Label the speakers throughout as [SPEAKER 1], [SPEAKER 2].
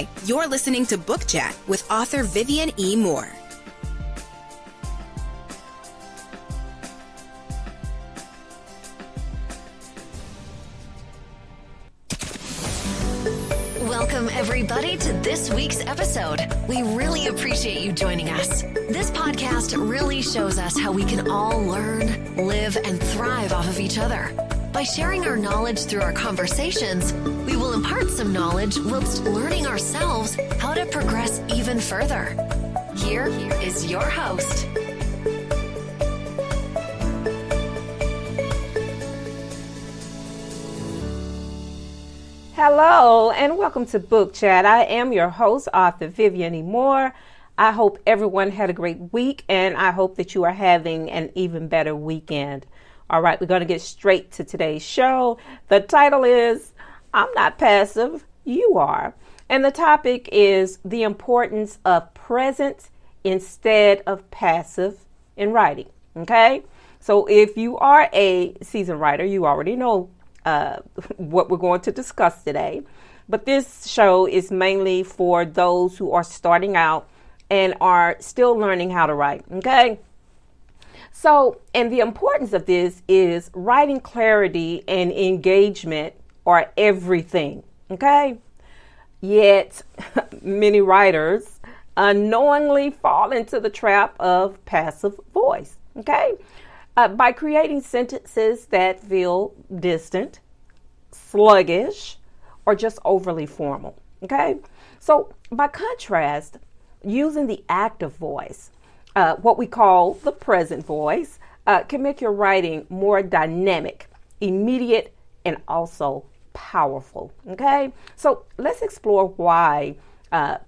[SPEAKER 1] Hi, you're listening to Book Chat with author Vivian E. Moore.
[SPEAKER 2] Welcome, everybody, to this week's episode. We really appreciate you joining us. This podcast really shows us how we can all learn, live, and thrive off of each other. By sharing our knowledge through our conversations, we will impart some knowledge whilst learning ourselves how to progress even further. Here is your host.
[SPEAKER 3] Hello and welcome to Book Chat. I am your host, author Vivian E. Moore. I hope everyone had a great week and I hope that you are having an even better weekend. All right, we're going to get straight to today's show. The title is I'm Not Passive, You Are. And the topic is the importance of present instead of passive in writing. Okay, so if you are a seasoned writer, you already know what we're going to discuss today. But this show is mainly for those who are starting out and are still learning how to write. Okay. So, and the importance of this is writing clarity and engagement are everything. Okay. Yet many writers unknowingly fall into the trap of passive voice. Okay. By creating sentences that feel distant, sluggish, or just overly formal. Okay. So by contrast, using the active voice, what we call the present voice, can make your writing more dynamic, immediate, and also powerful. Okay. So let's explore why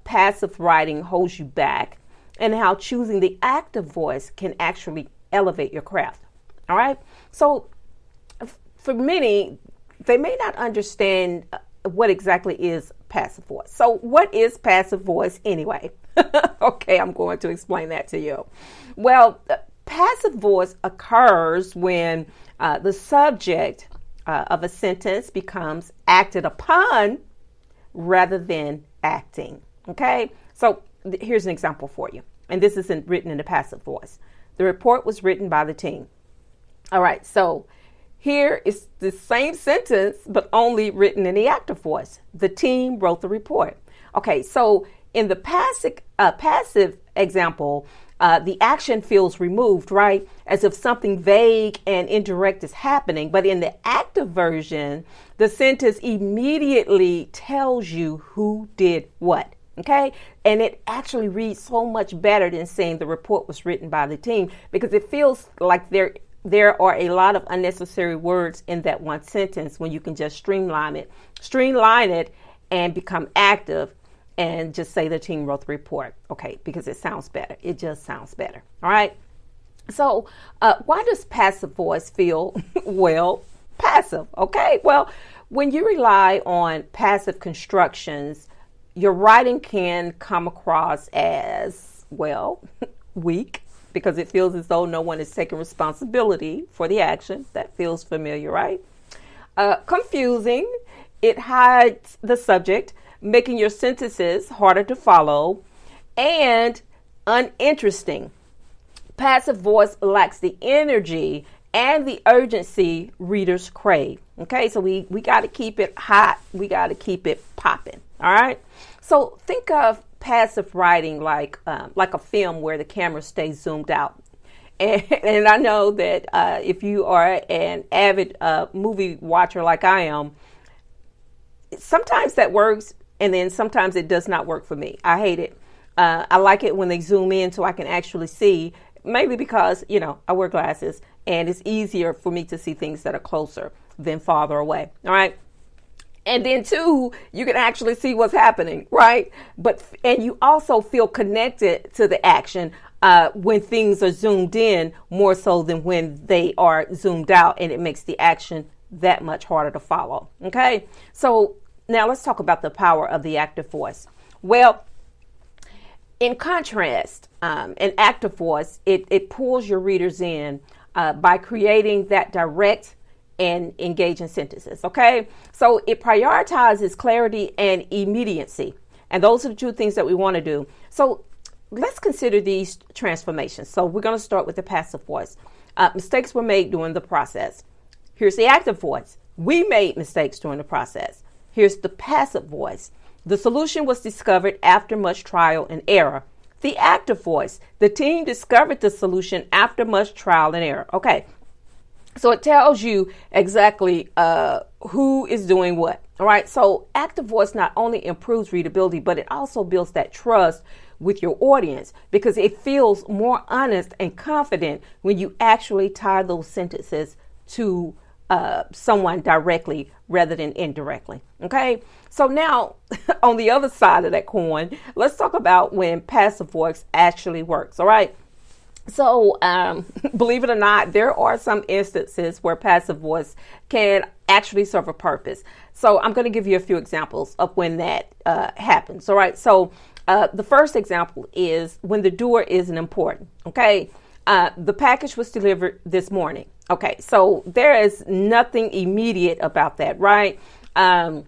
[SPEAKER 3] passive writing holds you back and how choosing the active voice can actually elevate your craft. All right. So for many, they may not understand what exactly is passive voice. So what is passive voice anyway? Okay, I'm going to explain that to you. Well, passive voice occurs when the subject of a sentence becomes acted upon rather than acting. Okay, so here's an example for you. And this isn't written in the passive voice. The report was written by the team. All right, so here is the same sentence, but only written in the active voice. The team wrote the report. Okay, so in the passive example, the action feels removed, right? As if something vague and indirect is happening. But in the active version, the sentence immediately tells you who did what. Okay, and it actually reads so much better than saying the report was written by the team, because it feels like there are a lot of unnecessary words in that one sentence when you can just streamline it and become active and just say the team wrote the report. Okay, because it sounds better. It just sounds better. All right. So why does passive voice feel, well, passive? Okay, well, when you rely on passive constructions, your writing can come across as, well, weak, because it feels as though no one is taking responsibility for the action. That feels familiar, right? Confusing. It hides the subject, making your sentences harder to follow, and uninteresting. Passive voice lacks the energy and the urgency readers crave. Okay, so we got to keep it hot. We got to keep it popping. All right. So think of passive writing like a film where the camera stays zoomed out. And I know that if you are an avid movie watcher like I am, sometimes that works and then sometimes it does not work for me. I hate it. I like it when they zoom in so I can actually see, maybe because, I wear glasses and it's easier for me to see things that are closer than farther away. All right. And then too, you can actually see what's happening, right? And you also feel connected to the action when things are zoomed in more so than when they are zoomed out, and it makes the action that much harder to follow. Okay, so now let's talk about the power of the active voice. Well, in contrast, an active voice, it pulls your readers in by creating that direct and engaging sentences. Okay, so it prioritizes clarity and immediacy, And those are the two things that we want to do. So let's consider these transformations. So we're going to start with the passive voice. Mistakes were made during the process. Here's the active voice. We made mistakes during the process. Here's the passive voice. The solution was discovered after much trial and error. The active voice. The team discovered the solution after much trial and error. Okay. So it tells you exactly who is doing what. All right. So active voice not only improves readability, but it also builds that trust with your audience because it feels more honest and confident when you actually tie those sentences to someone directly rather than indirectly. Okay. So now on the other side of that coin, let's talk about when passive voice actually works. All right. So believe it or not, there are some instances where passive voice can actually serve a purpose. So I'm going to give you a few examples of when that happens. All right. So the first example is when the doer isn't important. Okay. The package was delivered this morning. Okay. So there is nothing immediate about that. Right. And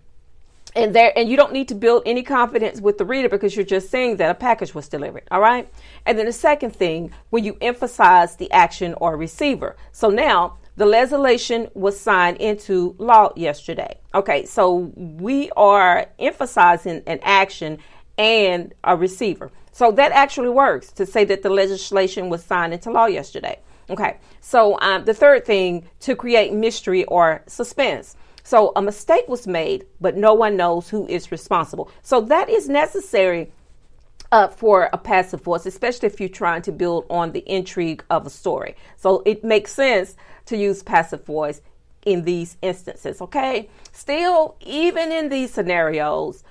[SPEAKER 3] you don't need to build any confidence with the reader because you're just saying that a package was delivered. All right. And then the second thing, when you emphasize the action or receiver. So now the legislation was signed into law yesterday. Okay. So we are emphasizing an action and a receiver. So that actually works to say that the legislation was signed into law yesterday. Okay. So the third thing, to create mystery or suspense. So a mistake was made, but no one knows who is responsible. So that is necessary for a passive voice, especially if you're trying to build on the intrigue of a story. So it makes sense to use passive voice in these instances. Okay. Still, even in these scenarios,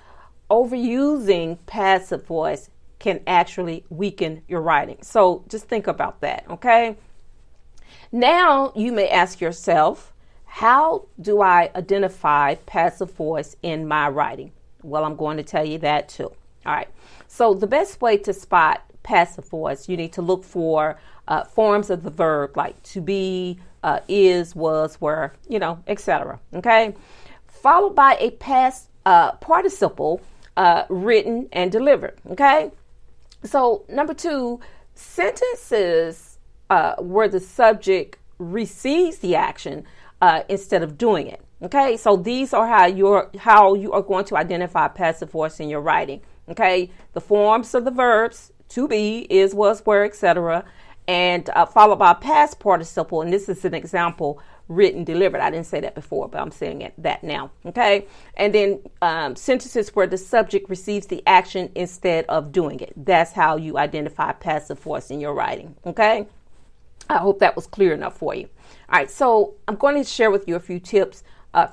[SPEAKER 3] overusing passive voice can actually weaken your writing. So just think about that. Okay. Now you may ask yourself, how do I identify passive voice in my writing? Well, I'm going to tell you that too. All right. So the best way to spot passive voice, you need to look for forms of the verb like to be, is, was, were, etc. Okay. Followed by a past participle written and delivered. Okay. So number 2, sentences where the subject receives the action instead of doing it. Okay, so these are how you are going to identify passive voice in your writing. Okay, the forms of the verbs to be, is, was, were, etc., and followed by a past participle. And this is an example: written, delivered. I didn't say that before, but I'm saying that now. Okay, and then sentences where the subject receives the action instead of doing it. That's how you identify passive voice in your writing. Okay. I hope that was clear enough for you. All right, so I'm going to share with you a few tips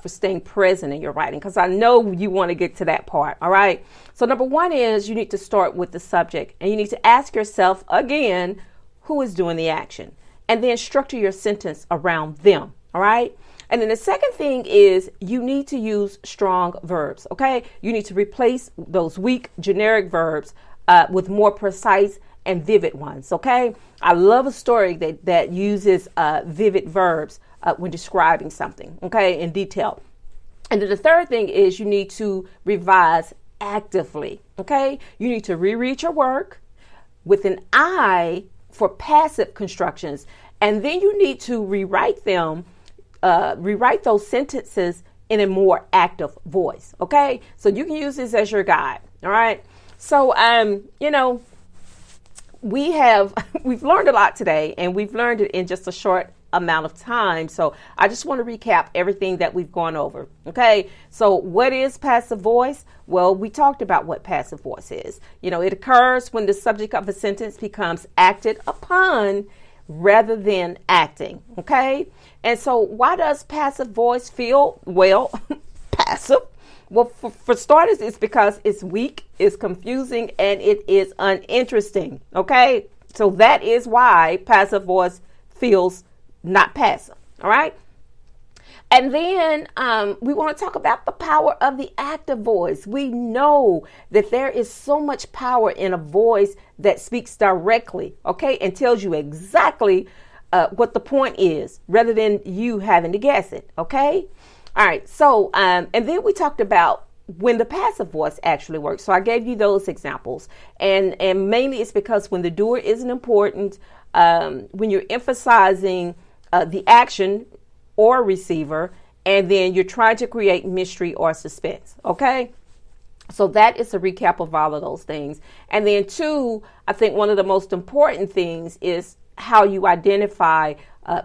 [SPEAKER 3] for staying present in your writing because I know you want to get to that part. All right, so number 1 is you need to start with the subject and you need to ask yourself again, who is doing the action? And then structure your sentence around them. All right, and then the second thing is you need to use strong verbs. Okay, you need to replace those weak generic verbs with more precise and vivid ones. Okay, I love a story that uses vivid verbs when describing something, okay, in detail. And then the third thing is you need to revise actively. Okay, you need to reread your work with an eye for passive constructions, and then you need to rewrite those sentences in a more active voice. Okay, so you can use this as your guide. All right, so we've learned a lot today, and we've learned it in just a short amount of time. So I just want to recap everything that we've gone over. Okay. So what is passive voice? Well, we talked about what passive voice is. It occurs when the subject of a sentence becomes acted upon rather than acting. Okay. And so why does passive voice feel, passive? Well, for starters, it's because it's weak, it's confusing, and it is uninteresting. Okay. So that is why passive voice feels not passive. All right. And then we want to talk about the power of the active voice. We know that there is so much power in a voice that speaks directly, okay, and tells you exactly what the point is rather than you having to guess it. Okay. All right. So and then we talked about when the passive voice actually works. So I gave you those examples, and mainly it's because when the doer isn't important, when you're emphasizing the action or receiver, and then you're trying to create mystery or suspense. Okay. So that is a recap of all of those things. And then 2, I think one of the most important things is how you identify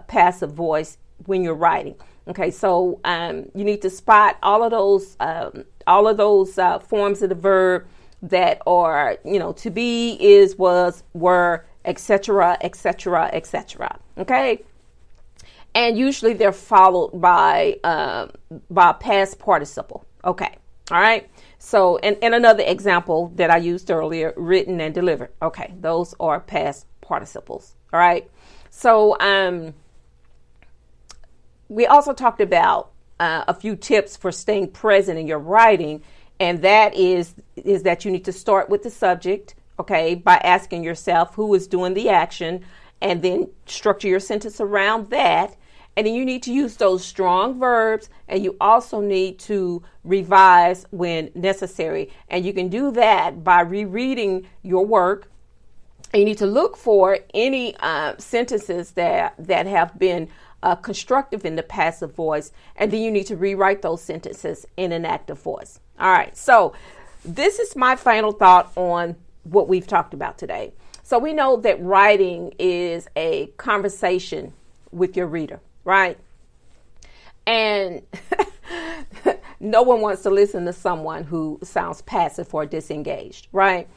[SPEAKER 3] passive voice when you're writing. Okay, so you need to spot all of those forms of the verb that are, to be, is, was, were, etc., etc., etc. Okay, and usually they're followed by past participle. Okay, all right. So, and another example that I used earlier, written and delivered. Okay, those are past participles. All right. So, we also talked about a few tips for staying present in your writing, and that is that you need to start with the subject, okay, by asking yourself who is doing the action, and then structure your sentence around that. And then you need to use those strong verbs, and you also need to revise when necessary. And you can do that by rereading your work. And you need to look for any sentences that have been constructive in the passive voice, and then you need to rewrite those sentences in an active voice. All right, so this is my final thought on what we've talked about today. So we know that writing is a conversation with your reader, right? And no one wants to listen to someone who sounds passive or disengaged, right?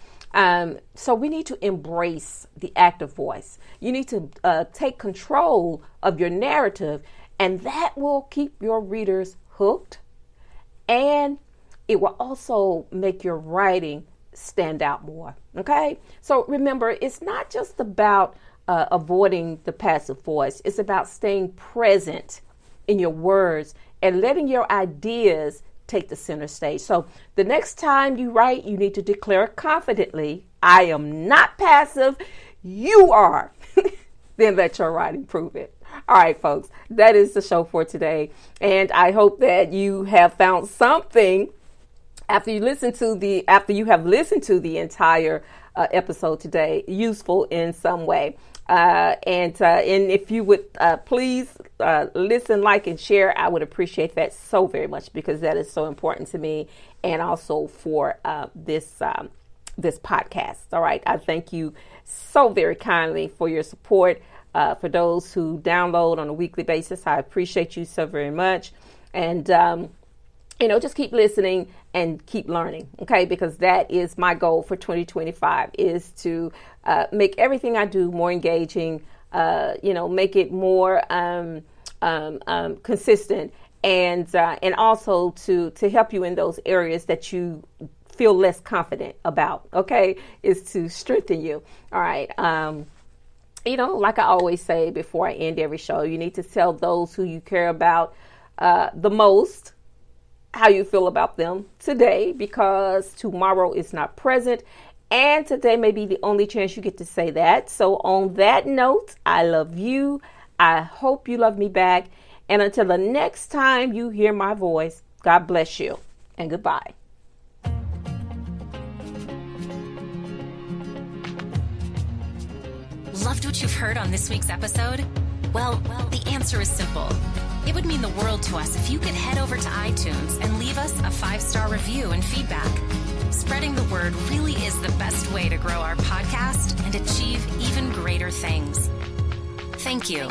[SPEAKER 3] So we need to embrace the active voice. You need to take control of your narrative, and that will keep your readers hooked, and it will also make your writing stand out more. Okay? So remember, it's not just about avoiding the passive voice. It's about staying present in your words and letting your ideas take the center stage. So the next time you write, you need to declare confidently, I am not passive, you are. Then let your writing prove it. All right, folks, that is the show for today. And I hope that you have found something after you have listened to the entire episode today, useful in some way. And if you would please listen, like, and share, I would appreciate that so very much, because that is so important to me, and also for this podcast. All right, I thank you so very kindly for your support. For those who download on a weekly basis, I appreciate you so very much. And just keep listening and keep learning, okay? Because that is my goal for 2025, is to make everything I do more engaging, make it more consistent, and also to help you in those areas that you feel less confident about, okay? Is to strengthen you. All right. Like I always say before I end every show, you need to tell those who you care about the most how you feel about them today, because tomorrow is not present, and today may be the only chance you get to say that. So on that note, I love you. I hope you love me back. And until the next time you hear my voice, God bless you and goodbye.
[SPEAKER 2] Loved what you've heard on this week's episode? Well, the answer is simple. It would mean the world to us if you could head over to iTunes and leave us a 5-star review and feedback. Spreading the word really is the best way to grow our podcast and achieve even greater things. Thank you.